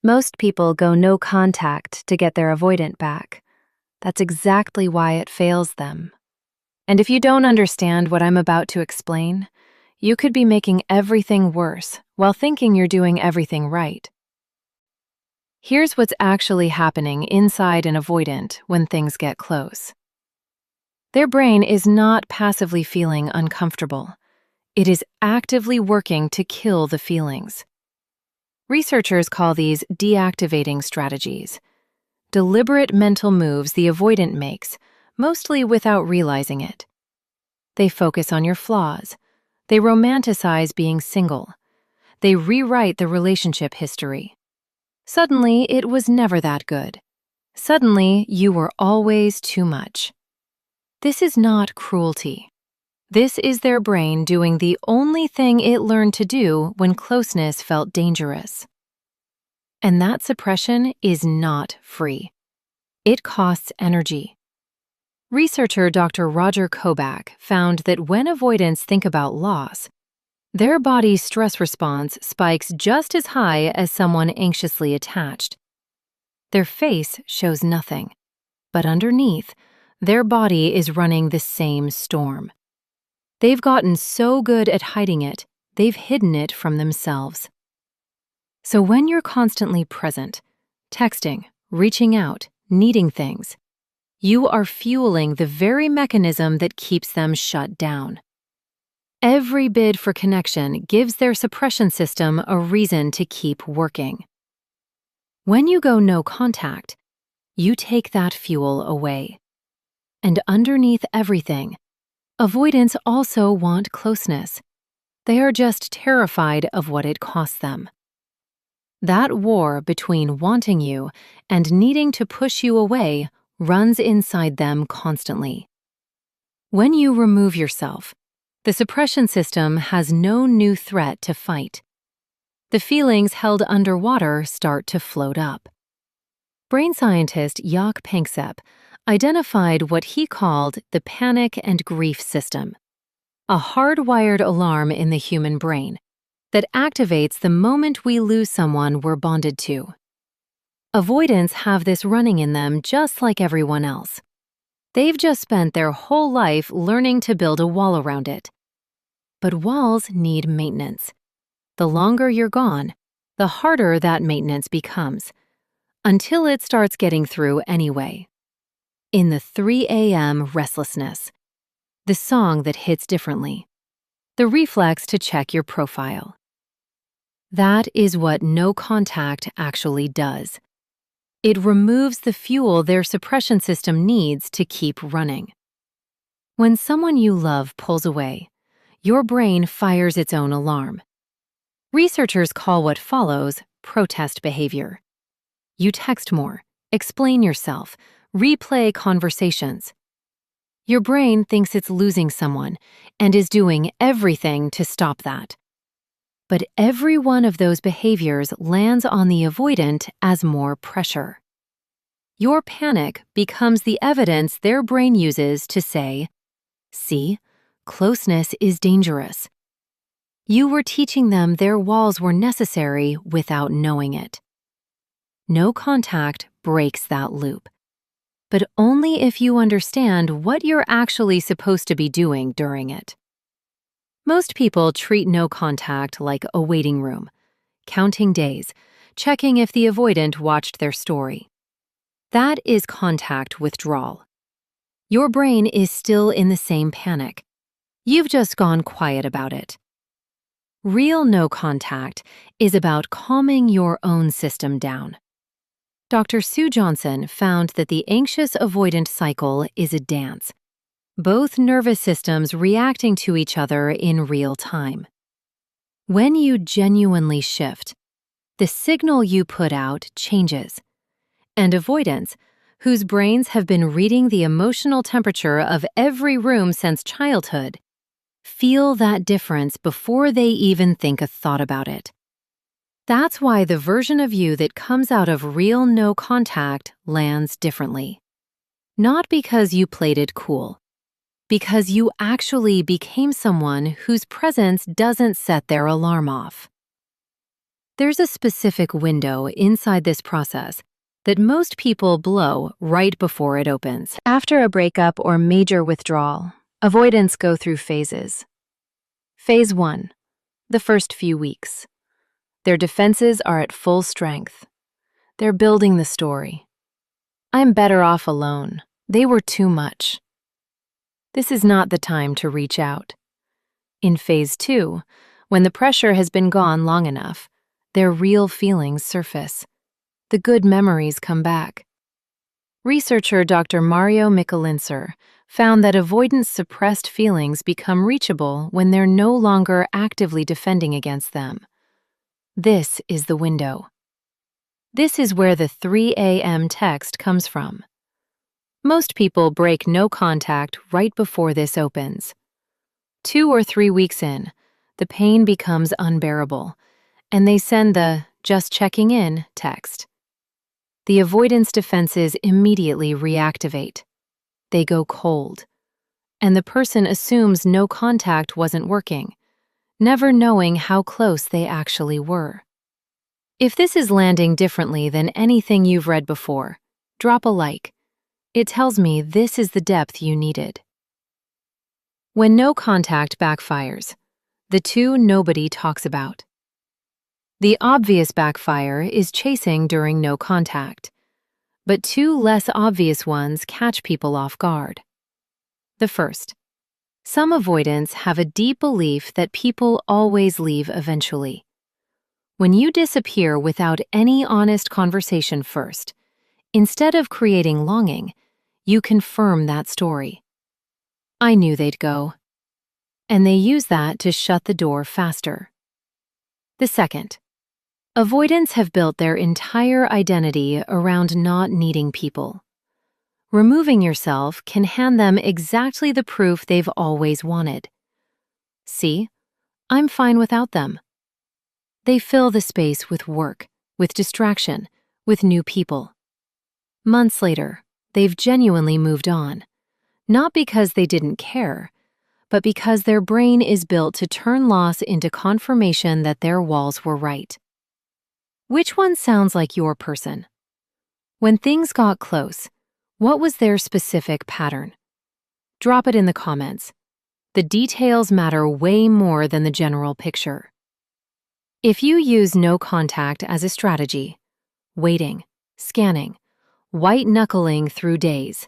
Most people go no contact to get their avoidant back. That's exactly why it fails them. And if you don't understand what I'm about to explain, you could be making everything worse while thinking you're doing everything right. Here's what's actually happening inside an avoidant when things get close. Their brain is not passively feeling uncomfortable. It is actively working to kill the feelings. Researchers call these deactivating strategies, deliberate mental moves the avoidant makes, mostly without realizing it. They focus on your flaws. They romanticize being single. They rewrite the relationship history. Suddenly, it was never that good. Suddenly, you were always too much. This is not cruelty. This is their brain doing the only thing it learned to do when closeness felt dangerous. And that suppression is not free. It costs energy. Researcher Dr. Roger Kobach found that when avoidants think about loss, their body's stress response spikes just as high as someone anxiously attached. Their face shows nothing, but underneath, their body is running the same storm. They've gotten so good at hiding it, they've hidden it from themselves. So when you're constantly present, texting, reaching out, needing things, you are fueling the very mechanism that keeps them shut down. Every bid for connection gives their suppression system a reason to keep working. When you go no contact, you take that fuel away. And underneath everything, avoidants also want closeness. They are just terrified of what it costs them. That war between wanting you and needing to push you away runs inside them constantly. When you remove yourself, the suppression system has no new threat to fight. The feelings held underwater start to float up. Brain scientist Jaak Panksepp identified what he called the panic and grief system, a hardwired alarm in the human brain that activates the moment we lose someone we're bonded to. Avoidants have this running in them just like everyone else. They've just spent their whole life learning to build a wall around it. But walls need maintenance. The longer you're gone, the harder that maintenance becomes, until it starts getting through anyway. In the 3 a.m. restlessness, the song that hits differently, the reflex to check your profile. That is what no contact actually does. It removes the fuel their suppression system needs to keep running. When someone you love pulls away, your brain fires its own alarm. Researchers call what follows protest behavior. You text more, explain yourself, replay conversations. Your brain thinks it's losing someone and is doing everything to stop that. But every one of those behaviors lands on the avoidant as more pressure. Your panic becomes the evidence their brain uses to say, "See, closeness is dangerous." You were teaching them their walls were necessary without knowing it. No contact breaks that loop, but only if you understand what you're actually supposed to be doing during it. Most people treat no contact like a waiting room, counting days, checking if the avoidant watched their story. That is contact withdrawal. Your brain is still in the same panic. You've just gone quiet about it. Real no contact is about calming your own system down. Dr. Sue Johnson found that the anxious-avoidant cycle is a dance, both nervous systems reacting to each other in real time. When you genuinely shift, the signal you put out changes, and avoidants, whose brains have been reading the emotional temperature of every room since childhood, feel that difference before they even think a thought about it. That's why the version of you that comes out of real no contact lands differently. Not because you played it cool, because you actually became someone whose presence doesn't set their alarm off. There's a specific window inside this process that most people blow right before it opens. After a breakup or major withdrawal, avoidants go through phases. Phase 1, the first few weeks. Their defenses are at full strength. They're building the story. I'm better off alone. They were too much. This is not the time to reach out. In Phase 2, when the pressure has been gone long enough, their real feelings surface. The good memories come back. Researcher Dr. Mario Michelinser found that avoidants' suppressed feelings become reachable when they're no longer actively defending against them. This is the window. This is where the 3 a.m. text comes from. Most people break no contact right before this opens. 2 or 3 weeks in, the pain becomes unbearable, and they send the "just checking in" text. The avoidance defenses immediately reactivate. They go cold, and the person assumes no contact wasn't working, never knowing how close they actually were. If this is landing differently than anything you've read before, drop a like. It tells me this is the depth you needed. When no contact backfires, the two nobody talks about. The obvious backfire is chasing during no contact, but 2 less obvious ones catch people off guard. The first, some avoidants have a deep belief that people always leave eventually. When you disappear without any honest conversation first, instead of creating longing, you confirm that story. I knew they'd go. And they use that to shut the door faster. The second, avoidants have built their entire identity around not needing people. Removing yourself can hand them exactly the proof they've always wanted. See, I'm fine without them. They fill the space with work, with distraction, with new people. Months later, they've genuinely moved on, not because they didn't care, but because their brain is built to turn loss into confirmation that their walls were right. Which one sounds like your person? When things got close, what was their specific pattern? Drop it in the comments. The details matter way more than the general picture. If you use no contact as a strategy, waiting, scanning, white-knuckling through days,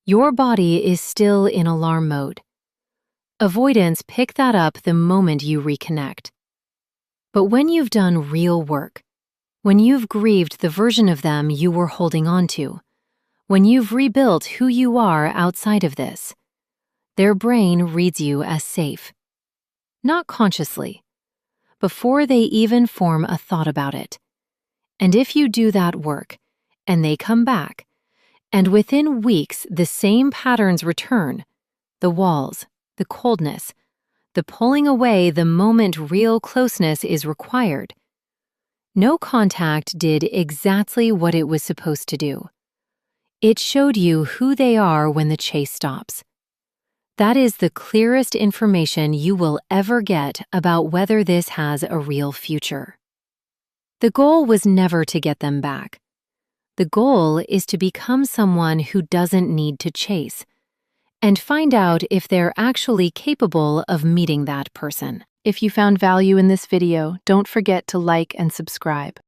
your body is still in alarm mode. Avoidants pick that up the moment you reconnect. But when you've done real work, when you've grieved the version of them you were holding on to, when you've rebuilt who you are outside of this, their brain reads you as safe. Not consciously, before they even form a thought about it. And if you do that work, and they come back, and within weeks the same patterns return, the walls, the coldness, the pulling away the moment real closeness is required, no contact did exactly what it was supposed to do. It showed you who they are when the chase stops. That is the clearest information you will ever get about whether this has a real future. The goal was never to get them back. The goal is to become someone who doesn't need to chase, and find out if they're actually capable of meeting that person. If you found value in this video, don't forget to like and subscribe.